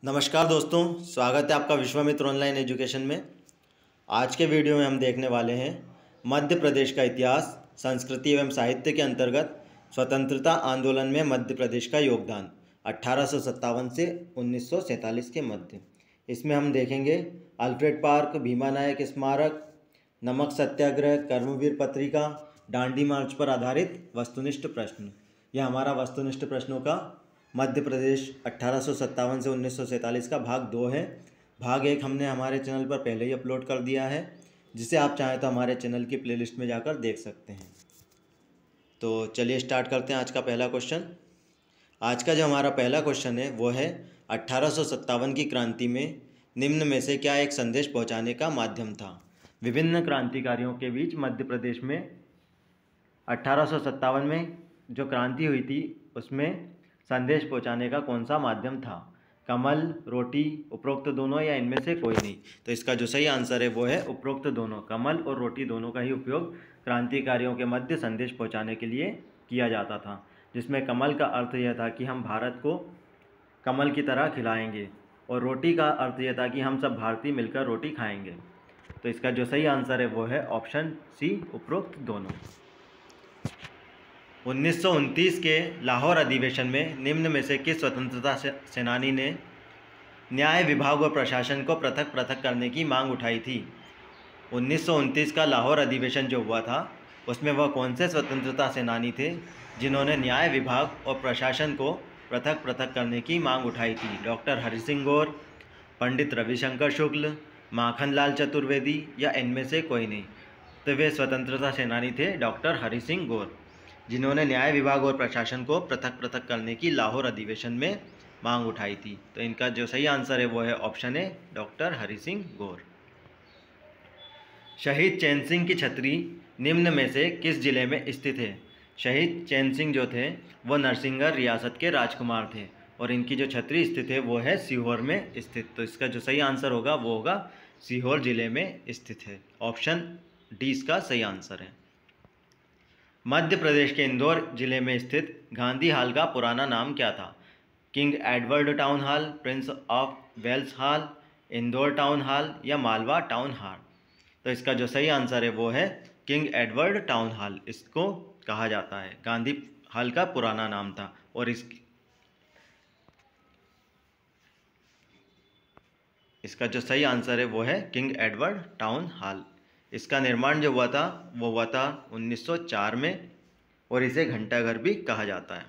नमस्कार दोस्तों, स्वागत है आपका विश्वामित्र ऑनलाइन एजुकेशन में। आज के वीडियो में हम देखने वाले हैं मध्य प्रदेश का इतिहास, संस्कृति एवं साहित्य के अंतर्गत स्वतंत्रता आंदोलन में मध्य प्रदेश का योगदान 1857 से 1947 के मध्य। इसमें हम देखेंगे अल्फ्रेड पार्क, भीमा नायक स्मारक, नमक सत्याग्रह, कर्मवीर पत्रिका, दांडी मार्च पर आधारित वस्तुनिष्ठ प्रश्न। यह हमारा वस्तुनिष्ठ प्रश्नों का मध्य प्रदेश 1857 से 1947 का भाग 2 है। भाग 1 हमने हमारे चैनल पर पहले ही अपलोड कर दिया है, जिसे आप चाहें तो हमारे चैनल की प्लेलिस्ट में जाकर देख सकते हैं। तो चलिए स्टार्ट करते हैं आज का पहला क्वेश्चन। आज का जो हमारा पहला क्वेश्चन है वो है 1857 की क्रांति में निम्न में से क्या एक संदेश पहुंचाने का माध्यम था। विभिन्न क्रांतिकारियों के बीच मध्य प्रदेश में 1857 में जो क्रांति हुई थी उसमें संदेश पहुंचाने का कौन सा माध्यम था। कमल, रोटी, उपरोक्त दोनों या इनमें से कोई नहीं। तो इसका जो सही आंसर है वो है उपरोक्त दोनों। कमल और रोटी दोनों का ही उपयोग क्रांतिकारियों के मध्य संदेश पहुंचाने के लिए किया जाता था, जिसमें कमल का अर्थ यह था कि हम भारत को कमल की तरह खिलाएंगे और रोटी का अर्थ यह था कि हम सब भारतीय मिलकर रोटी खाएंगे। तो इसका जो सही आंसर है वो है ऑप्शन सी, उपरोक्त दोनों। 1929 के लाहौर अधिवेशन में निम्न में से किस स्वतंत्रता सेनानी ने न्याय विभाग और प्रशासन को पृथक पृथक करने की मांग उठाई थी। 1929 का लाहौर अधिवेशन जो हुआ था उसमें वह कौन से स्वतंत्रता सेनानी थे जिन्होंने न्याय विभाग और प्रशासन को पृथक पृथक करने की मांग उठाई थी। डॉक्टर हरि सिंह गौर, पंडित रविशंकर शुक्ल, माखनलाल चतुर्वेदी या इनमें से कोई नहीं। तो वे स्वतंत्रता सेनानी थे डॉक्टर हरि सिंह गौर, जिन्होंने न्याय विभाग और प्रशासन को पृथक पृथक करने की लाहौर अधिवेशन में मांग उठाई थी। तो इनका जो सही आंसर है वो है option A, doctor Hari Singh Gour. शहीद चैन सिंह की छतरी निम्न में से किस जिले में स्थित है। शहीद चैन सिंह जो थे वो नरसिंहगढ़ रियासत के राजकुमार थे और इनकी जो छतरी स्थित है वो है सीहोर में स्थित। तो इसका जो सही आंसर होगा वो होगा सीहोर जिले में स्थित है। ऑप्शन डी इसका सही आंसर है। मध्य प्रदेश के इंदौर जिले में स्थित गांधी हाल का पुराना नाम क्या था। King Edward town hall, prince of Wales hall, Indore town hall या मालवा टाउन हॉल। तो इसका जो सही आंसर है वो है किंग एडवर्ड टाउन हॉल, इसको कहा जाता है। गांधी हाल का पुराना नाम था और इसका जो सही आंसर है वो है किंग एडवर्ड टाउन हॉल। इसका निर्माण जो हुआ था वो हुआ था 1904 में और इसे घंटाघर भी कहा जाता है।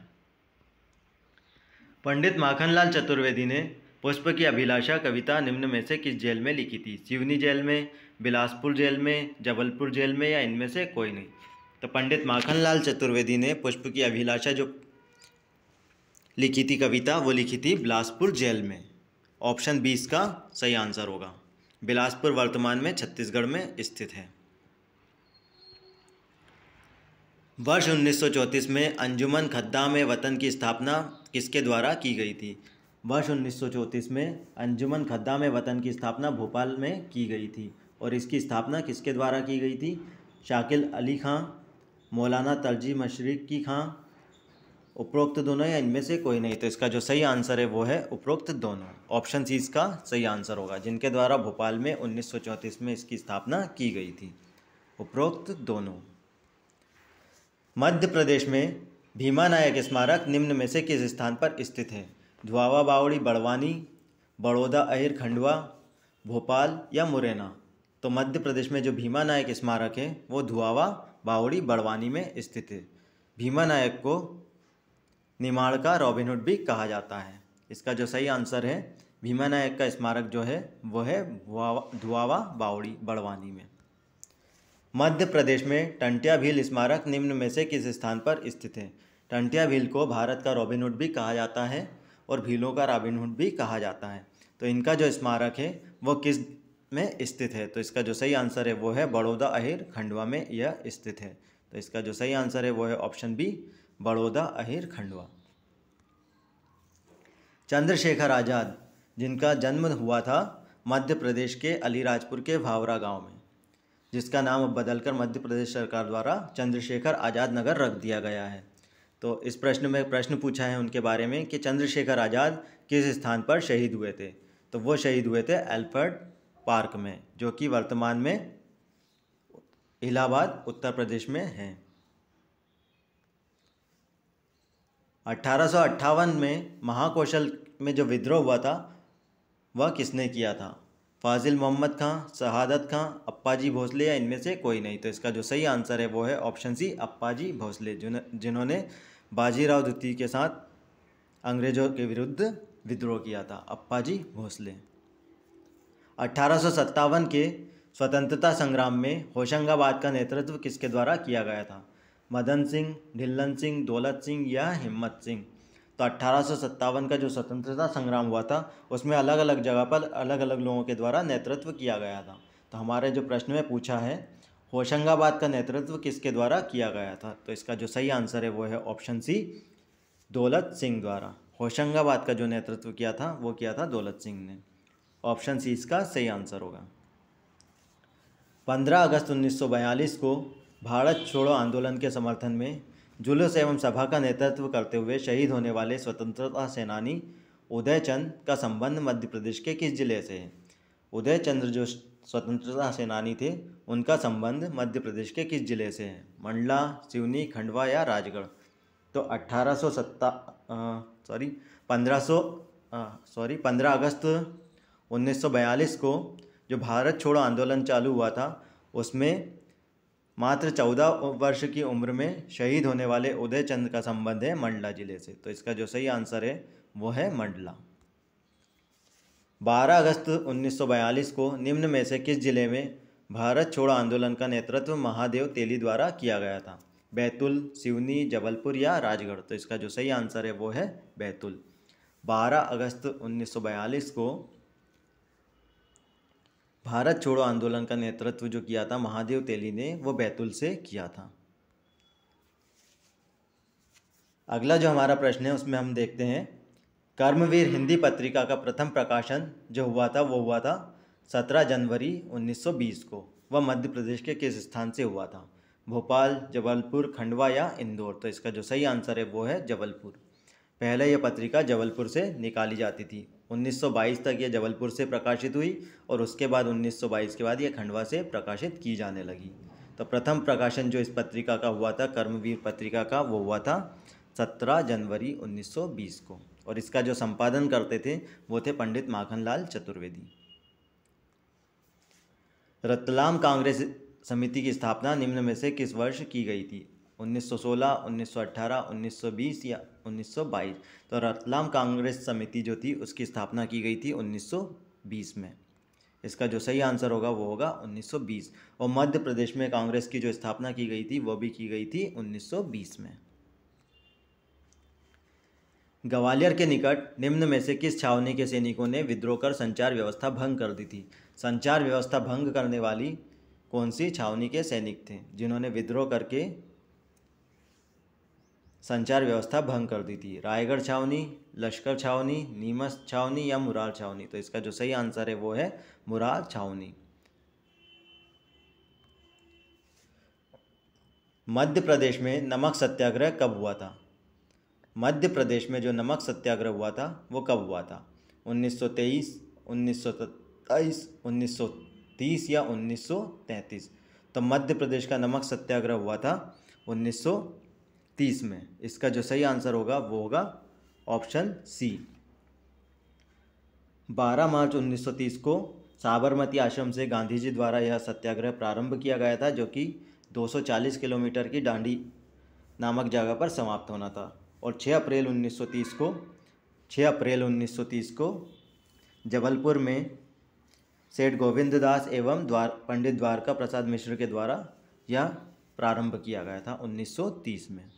पंडित माखनलाल चतुर्वेदी ने पुष्प की अभिलाषा कविता निम्न में से किस जेल में लिखी थी। सिवनी जेल में, बिलासपुर जेल में, जबलपुर जेल में या इनमें से कोई नहीं। तो पंडित माखनलाल चतुर्वेदी ने पुष्प की अभिलाषा जो लिखी थी कविता वो लिखी थी बिलासपुर जेल में। ऑप्शन बी इसका सही आंसर होगा। बिलासपुर वर्तमान में छत्तीसगढ़ में स्थित है। वर्ष 1934 में अंजुमन खद्दाम ए वतन की स्थापना किसके द्वारा की गई थी। वर्ष 1934 में अंजुमन खद्दाम ए वतन की स्थापना भोपाल में की गई थी और इसकी स्थापना किसके द्वारा की गई थी। शाकिल अली खां, मौलाना तरजी मशरिकी खां, उपरोक्त दोनों या इनमें से कोई नहीं। तो इसका जो सही आंसर है वो है उपरोक्त दोनों। ऑप्शन सी इसका सही आंसर होगा, जिनके द्वारा भोपाल में 1934 में इसकी स्थापना की गई थी। उपरोक्त दोनों। मध्य प्रदेश में भीमा नायक स्मारक निम्न में से किस स्थान पर स्थित है। धुआवा बावड़ी बड़वानी, बड़ौदा अहिर खंडवा, भोपाल या मुरैना। तो मध्य प्रदेश में जो भीमा नायक स्मारक है वो धुआवा बावड़ी बड़वानी में स्थित है। भीमा नायक को निमाड़ का रॉबिनहुड भी कहा जाता है। इसका जो सही आंसर है भीमा नायक का स्मारक जो है वो है धुआवा बावड़ी बड़वानी में। मध्य प्रदेश में टंटिया भील स्मारक निम्न में से किस स्थान पर स्थित है। टंटिया भील को भारत का रॉबिनहुड भी कहा जाता है और भीलों का रॉबिनहुड भी कहा जाता है। तो इनका जो स्मारक है वो किस में स्थित है। तो इसका जो सही आंसर है वो है बड़ौदा अहिर खंडवा में यह स्थित है। तो इसका जो सही आंसर है वो है ऑप्शन बी, बड़ौदा अहिर खंडवा। चंद्रशेखर आज़ाद जिनका जन्म हुआ था मध्य प्रदेश के अलीराजपुर के भावरा गांव में, जिसका नाम अब बदलकर मध्य प्रदेश सरकार द्वारा चंद्रशेखर आज़ाद नगर रख दिया गया है। तो इस प्रश्न में प्रश्न पूछा है उनके बारे में कि चंद्रशेखर आज़ाद किस स्थान पर शहीद हुए थे। तो वो शहीद हुए थे एल्फ्रेड पार्क में, जो कि वर्तमान में इलाहाबाद उत्तर प्रदेश में है। 1858 में महाकौशल में जो विद्रोह हुआ था वह किसने किया था। फाजिल मोहम्मद खां, शहादत खां, अप्पाजी भोसले या इनमें से कोई नहीं। तो इसका जो सही आंसर है वो है ऑप्शन सी, अप्पाजी भोसले, जिन्होंने बाजीराव द्वितीय के साथ अंग्रेजों के विरुद्ध विद्रोह किया था, अप्पाजी भोसले। 1857 के स्वतंत्रता संग्राम में होशंगाबाद का नेतृत्व किसके द्वारा किया गया था। मदन सिंह, ढिल्लन सिंह, दौलत सिंह या हिम्मत सिंह। तो 1857 का जो स्वतंत्रता संग्राम हुआ था उसमें अलग अलग जगह पर अलग अलग लोगों के द्वारा नेतृत्व किया गया था। तो हमारे जो प्रश्न में पूछा है होशंगाबाद का नेतृत्व किसके द्वारा किया गया था, तो इसका जो सही आंसर है वो है ऑप्शन सी, दौलत सिंह द्वारा। होशंगाबाद का जो नेतृत्व किया था वो किया था दौलत सिंह ने। ऑप्शन सी इसका सही आंसर होगा। 15 अगस्त 1942 को भारत छोड़ो आंदोलन के समर्थन में जुलूस एवं सभा का नेतृत्व करते हुए शहीद होने वाले स्वतंत्रता सेनानी उदय चंद का संबंध मध्य प्रदेश के किस जिले से है। उदय चंद्र जो स्वतंत्रता सेनानी थे उनका संबंध मध्य प्रदेश के किस जिले से है। मंडला, सिवनी, खंडवा या राजगढ़। तो 15 अगस्त 1942 को जो भारत छोड़ो आंदोलन चालू हुआ था उसमें मात्र 14 वर्ष की उम्र में शहीद होने वाले उदय चंद का संबंध है मंडला जिले से। तो इसका जो सही आंसर है वो है मंडला। 12 अगस्त 1942 को निम्न में से किस जिले में भारत छोड़ो आंदोलन का नेतृत्व महादेव तेली द्वारा किया गया था। बैतूल, सिवनी, जबलपुर या राजगढ़। तो इसका जो सही आंसर है वो है बैतूल। 12 अगस्त 1942 को भारत छोड़ो आंदोलन का नेतृत्व जो किया था महादेव तेली ने, वो बैतूल से किया था। अगला जो हमारा प्रश्न है उसमें हम देखते हैं कर्मवीर हिंदी पत्रिका का प्रथम प्रकाशन जो हुआ था वो हुआ था 17 जनवरी 1920 को। वह मध्य प्रदेश के किस स्थान से हुआ था। भोपाल, जबलपुर, खंडवा या इंदौर। तो इसका जो सही आंसर है वो है जबलपुर। पहले यह पत्रिका जबलपुर से निकाली जाती थी। 1922 तक यह जबलपुर से प्रकाशित हुई और उसके बाद 1922 के बाद यह खंडवा से प्रकाशित की जाने लगी। तो प्रथम प्रकाशन जो इस पत्रिका का हुआ था, कर्मवीर पत्रिका का, वो हुआ था 17 जनवरी 1920 को। और इसका जो संपादन करते थे वो थे पंडित माखनलाल चतुर्वेदी। रतलाम कांग्रेस समिति की स्थापना निम्न में से किस वर्ष की गई थी। 1916, 1918, 1920 या 1922। तो रतलाम कांग्रेस समिति जो थी उसकी स्थापना की गई थी 1920 में। इसका जो सही आंसर होगा वो होगा 1920। और मध्य प्रदेश में कांग्रेस की जो स्थापना की गई थी वो भी की गई थी 1920 में। ग्वालियर के निकट निम्न में से किस छावनी के सैनिकों ने विद्रोह कर संचार व्यवस्था भंग कर दी थी। संचार व्यवस्था भंग करने वाली कौन सी छावनी के सैनिक थे जिन्होंने विद्रोह करके संचार व्यवस्था भंग कर दी थी। रायगढ़ छावनी, लश्कर छावनी, नीमच छावनी या मुरार छावनी। तो इसका जो सही आंसर है वो है मुरार छावनी। मध्य प्रदेश में नमक सत्याग्रह कब हुआ था। मध्य प्रदेश में जो नमक सत्याग्रह हुआ था वो कब हुआ था। 1923, 1927, 1930 या 1933। तो मध्य प्रदेश का नमक सत्याग्रह हुआ था 1930 में। इसका जो सही आंसर होगा वो होगा ऑप्शन सी। 12 मार्च 1930 को साबरमती आश्रम से गांधी जी द्वारा यह सत्याग्रह प्रारंभ किया गया था, जो कि 240 किलोमीटर की डांडी नामक जगह पर समाप्त होना था। और 6 अप्रैल 1930 को जबलपुर में सेठ गोविंद दास एवं पंडित द्वारका प्रसाद मिश्र के द्वारा यह प्रारंभ किया गया था 1930 में।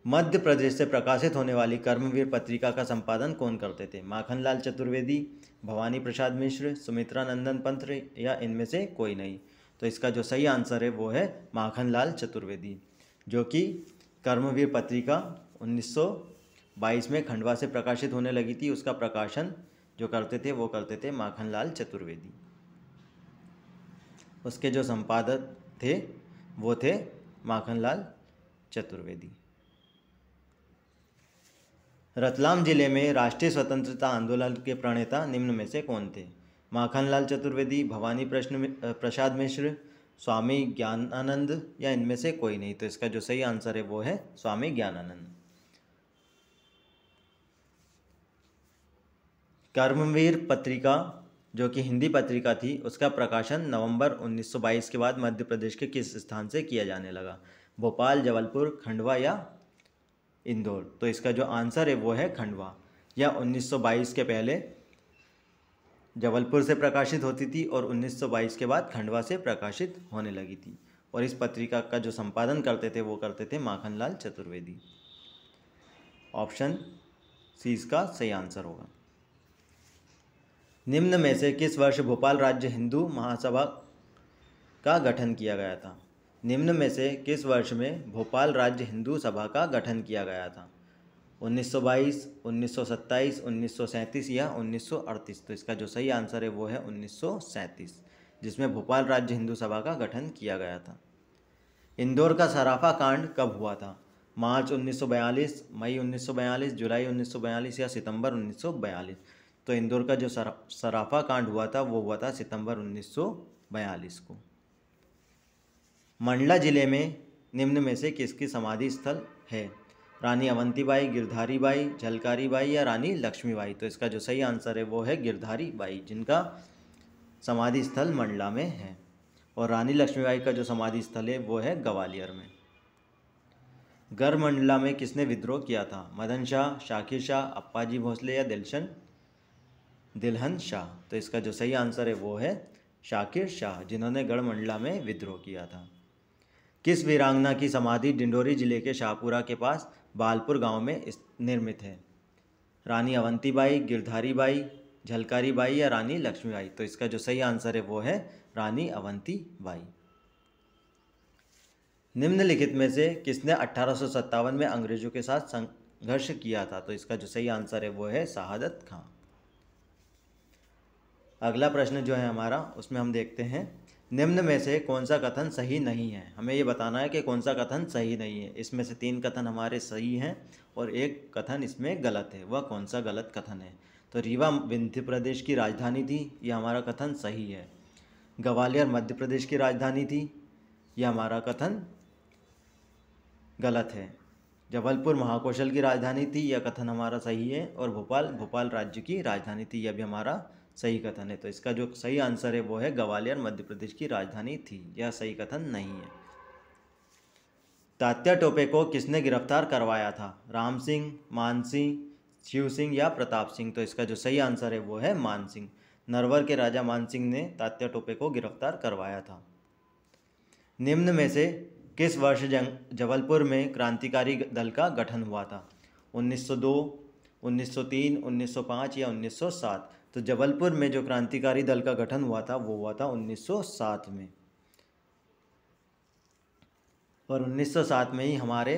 मध्य प्रदेश से प्रकाशित होने वाली कर्मवीर पत्रिका का संपादन कौन करते थे। माखनलाल चतुर्वेदी, भवानी प्रसाद मिश्र, सुमित्रा नंदन पंत या इनमें से कोई नहीं। तो इसका जो सही आंसर है वो है माखनलाल चतुर्वेदी, जो कि कर्मवीर पत्रिका 1922 में खंडवा से प्रकाशित होने लगी थी। उसका प्रकाशन जो करते थे माखनलाल चतुर्वेदी। उसके जो संपादक थे वो थे माखनलाल चतुर्वेदी। रतलाम जिले में राष्ट्रीय स्वतंत्रता आंदोलन के प्रणेता निम्न में से कौन थे? माखनलाल चतुर्वेदी, भवानी प्रसाद मिश्र, स्वामी ज्ञानानंद या इनमें से कोई नहीं। तो इसका जो सही आंसर है वो है स्वामी ज्ञानानंद। कर्मवीर पत्रिका जो कि हिंदी पत्रिका थी, उसका प्रकाशन नवंबर 1922 के बाद मध्य प्रदेश के किस स्थान से किया जाने लगा? भोपाल, जबलपुर, खंडवा या इंदौर। तो इसका जो आंसर है वो है खंडवा। यह 1922 के पहले जबलपुर से प्रकाशित होती थी और 1922 के बाद खंडवा से प्रकाशित होने लगी थी। और इस पत्रिका का जो संपादन करते थे वो करते थे माखनलाल चतुर्वेदी। ऑप्शन सी इसका सही आंसर होगा। निम्न में से किस वर्ष भोपाल राज्य हिंदू महासभा का गठन किया गया था? निम्न में से किस वर्ष में भोपाल राज्य हिंदू सभा का गठन किया गया था? 1922, 1927, 1937 या 1938। तो इसका जो सही आंसर है वो है 1937, जिसमें भोपाल राज्य हिंदू सभा का गठन किया गया था। इंदौर का सराफा कांड कब हुआ था? मार्च 1942, मई 1942, जुलाई 1942 या सितंबर 1942। तो इंदौर का जो सराफा कांड हुआ था वो हुआ था सितंबर 1942 को। मंडला जिले में निम्न में से किसकी समाधि स्थल है? रानी अवंतीबाई, गिरधारी बाई, झलकारी बाई या रानी लक्ष्मीबाई। तो इसका जो सही आंसर है वो है गिरधारी बाई, जिनका समाधि स्थल मंडला में है। और रानी लक्ष्मीबाई का जो समाधि स्थल है वो है ग्वालियर में। गढ़मंडला में किसने विद्रोह किया था? मदन शाह, शाकिर शाह, अप्पाजी भोसले या दिलहन शाह। तो इसका जो सही आंसर है वो है शाकिर शाह, जिन्होंने गढ़मंडला में विद्रोह किया था। किस वीरांगना की समाधि डिंडोरी जिले के शाहपुरा के पास बालपुर गांव में निर्मित है? रानी अवंतीबाई, गिरधारी बाई, झलकारी बाई या रानी लक्ष्मीबाई। तो इसका जो सही आंसर है वो है रानी अवंतीबाई। निम्नलिखित में से किसने 1857 में अंग्रेजों के साथ संघर्ष किया था? तो इसका जो सही आंसर है वो है शहादत खां। अगला प्रश्न जो है हमारा, उसमें हम देखते हैं निम्न में से कौन सा कथन सही नहीं है। हमें ये बताना है कि कौन सा कथन सही नहीं है। इसमें से 3 कथन हमारे सही हैं और 1 कथन इसमें गलत है। वह कौन सा गलत कथन है? तो रीवा मध्य प्रदेश की राजधानी थी, यह हमारा कथन सही है। ग्वालियर मध्य प्रदेश की राजधानी थी, यह हमारा कथन गलत है। जबलपुर महाकौशल की राजधानी थी, यह कथन हमारा सही है। और भोपाल राज्य की राजधानी थी, यह भी हमारा सही कथन है। तो इसका जो सही आंसर है वो है ग्वालियर मध्य प्रदेश की राजधानी थी, यह सही कथन नहीं है। तात्या टोपे को किसने गिरफ्तार करवाया था? राम सिंह, मान सिंह, शिव सिंह या प्रताप सिंह। तो इसका जो सही आंसर है वो है मान सिंह। नरवर के राजा मान सिंह ने तात्या टोपे को गिरफ्तार करवाया था। निम्न में से किस वर्ष जबलपुर में क्रांतिकारी दल का गठन हुआ था? 1902, 1903, 1905 या 1907। तो जबलपुर में जो क्रांतिकारी दल का गठन हुआ था वो हुआ था 1907 में। और 1907 में ही हमारे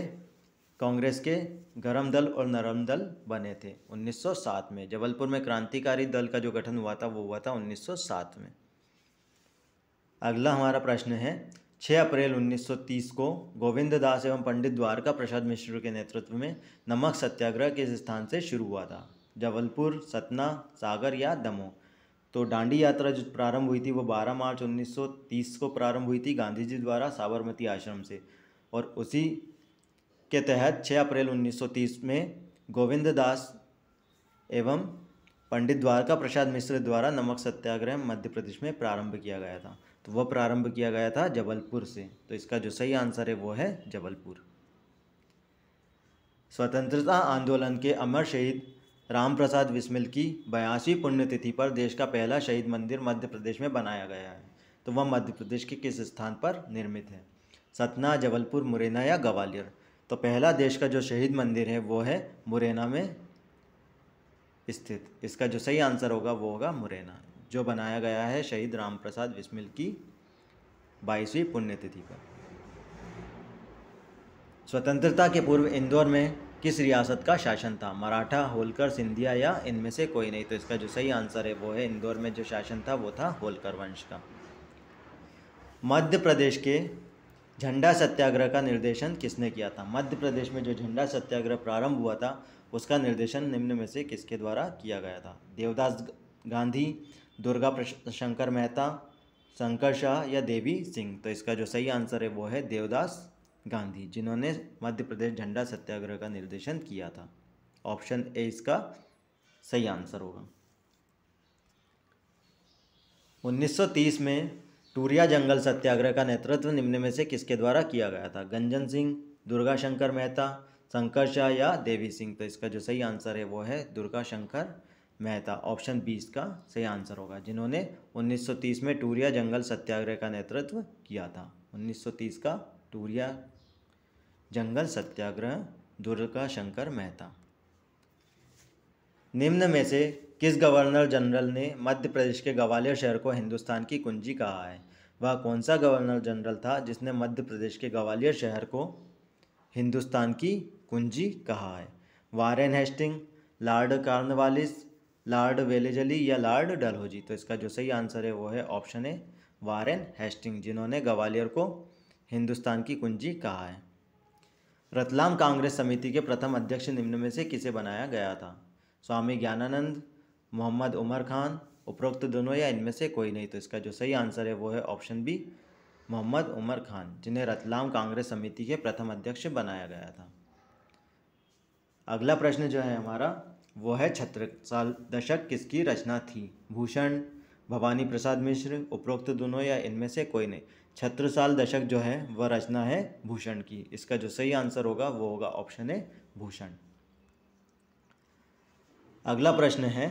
कांग्रेस के गरम दल और नरम दल बने थे। 1907 में जबलपुर में क्रांतिकारी दल का जो गठन हुआ था वो हुआ था 1907 में। अगला हमारा प्रश्न है 6 अप्रैल 1930 को गोविंद दास एवं पंडित द्वारका प्रसाद मिश्र के नेतृत्व में नमक सत्याग्रह किस स्थान से शुरू हुआ था? जबलपुर, सतना, सागर या दमोह। तो दांडी यात्रा जो प्रारंभ हुई थी वो 12 मार्च 1930 को प्रारंभ हुई थी गांधी जी द्वारा साबरमती आश्रम से। और उसी के तहत 6 अप्रैल 1930 में गोविंद दास एवं पंडित द्वारका प्रसाद मिश्र द्वारा नमक सत्याग्रह मध्य प्रदेश में प्रारंभ किया गया था। तो वह प्रारंभ किया गया था जबलपुर से। तो इसका जो सही आंसर है वो है जबलपुर। स्वतंत्रता आंदोलन के अमर शहीद राम प्रसाद बिस्मिल की 82वीं पुण्यतिथि पर देश का पहला शहीद मंदिर मध्य प्रदेश में बनाया गया है। तो वह मध्य प्रदेश के किस स्थान पर निर्मित है? सतना, जबलपुर, मुरैना या ग्वालियर। तो पहला देश का जो शहीद मंदिर है वो है मुरैना में स्थित। इसका जो सही आंसर होगा वो होगा मुरैना, जो बनाया गया है शहीद राम प्रसाद बिस्मिल की 22वीं पुण्यतिथि पर। स्वतंत्रता के पूर्व इंदौर में किस रियासत का शासन था? मराठा, होलकर, सिंधिया या इनमें से कोई नहीं। तो इसका जो सही आंसर है वो है इंदौर में जो शासन था वो था होलकर वंश का। मध्य प्रदेश के झंडा सत्याग्रह का निर्देशन किसने किया था? मध्य प्रदेश में जो झंडा सत्याग्रह प्रारंभ हुआ था उसका निर्देशन निम्न में से किसके द्वारा किया गया था? देवदास गांधी, दुर्गा शंकर मेहता, शंकर शाह या देवी सिंह? तो इसका जो सही आंसर है वो है देवदास गांधी, जिन्होंने मध्य प्रदेश झंडा सत्याग्रह का निर्देशन किया था। ऑप्शन ए इसका सही आंसर होगा। 1930 में टूरिया जंगल सत्याग्रह का नेतृत्व निम्न में से किसके द्वारा किया गया था? गंजन सिंह, दुर्गा शंकर मेहता, शंकर शाह या देवी सिंह? तो इसका जो सही आंसर है वो है दुर्गा शंकर मेहता। ऑप्शन बी इसका सही आंसर होगा, जिन्होंने 1930 में टूरिया जंगल सत्याग्रह का नेतृत्व किया था। 1930 का टूरिया जंगल सत्याग्रह दुर्गा शंकर मेहता। निम्न में से किस गवर्नर जनरल ने मध्य प्रदेश के ग्वालियर शहर को हिंदुस्तान की कुंजी कहा है? वह कौन सा गवर्नर जनरल था जिसने मध्य प्रदेश के ग्वालियर शहर को हिंदुस्तान की कुंजी कहा है? Warren Hasting, Lord Cornwallis, Lord Wellesley या लॉर्ड डलहौजी? तो इसका जो सही आंसर है वो है ऑप्शन ए वारेन हेस्टिंग, जिन्होंने ग्वालियर को हिंदुस्तान की कुंजी कहा है। रतलाम कांग्रेस समिति के प्रथम अध्यक्ष निम्न में से किसे बनाया गया था? स्वामी ज्ञानानंद, मोहम्मद उमर खान, उपरोक्त दोनों या इनमें से कोई नहीं? तो इसका जो सही आंसर है वो है ऑप्शन बी मोहम्मद उमर खान, जिन्हें रतलाम कांग्रेस समिति के प्रथम अध्यक्ष बनाया गया था। अगला प्रश्न जो है हमारा वो है छत्रसाल दशक किसकी रचना थी? भूषण, भवानी प्रसाद मिश्र, उपरोक्त दोनों या इनमें से कोई नहीं? छत्रसाल दशक जो है वह रचना है भूषण की। इसका जो सही आंसर होगा वो होगा ऑप्शन ए भूषण। अगला प्रश्न है,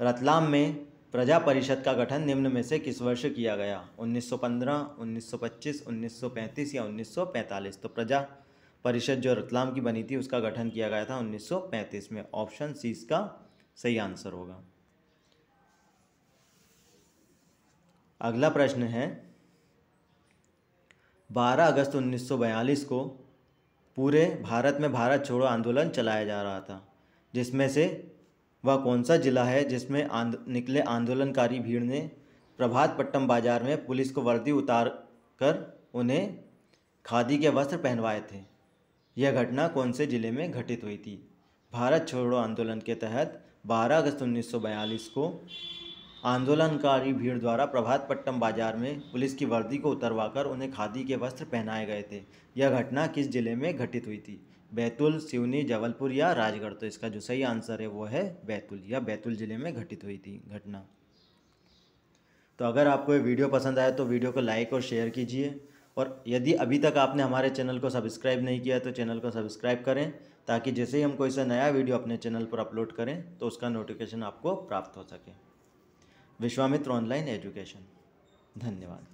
रतलाम में प्रजा परिषद का गठन निम्न में से किस वर्ष किया गया? 1915, 1925, 1935 या 1945? तो प्रजा परिषद जो रतलाम की बनी थी उसका गठन किया गया था 1935 में। ऑप्शन सी इसका सही आंसर होगा। अगला प्रश्न है, 12 अगस्त 1942 को पूरे भारत में भारत छोड़ो आंदोलन चलाया जा रहा था, जिसमें से वह कौन सा जिला है जिसमें निकले आंदोलनकारी भीड़ ने प्रभात पट्टम बाजार में पुलिस को वर्दी उतार कर उन्हें खादी के वस्त्र पहनवाए थे? यह घटना कौन से जिले में घटित हुई थी? भारत छोड़ो आंदोलन के तहत 12 अगस्त 1942 को आंदोलनकारी भीड़ द्वारा प्रभात पट्टम बाजार में पुलिस की वर्दी को उतरवाकर उन्हें खादी के वस्त्र पहनाए गए थे। यह घटना किस जिले में घटित हुई थी? बैतूल, सिवनी, जबलपुर या राजगढ़? तो इसका जो सही आंसर है वो है बैतूल, या बैतूल जिले में घटित हुई थी घटना। तो अगर आपको ये वीडियो पसंद आया तो वीडियो को लाइक और शेयर कीजिए, और यदि अभी तक आपने हमारे चैनल को सब्सक्राइब नहीं किया तो चैनल को सब्सक्राइब करें, ताकि जैसे ही हम कोई सा नया वीडियो अपने चैनल पर अपलोड करें तो उसका नोटिफिकेशन आपको प्राप्त हो सके। Vishwamitra online education. धन्यवाद।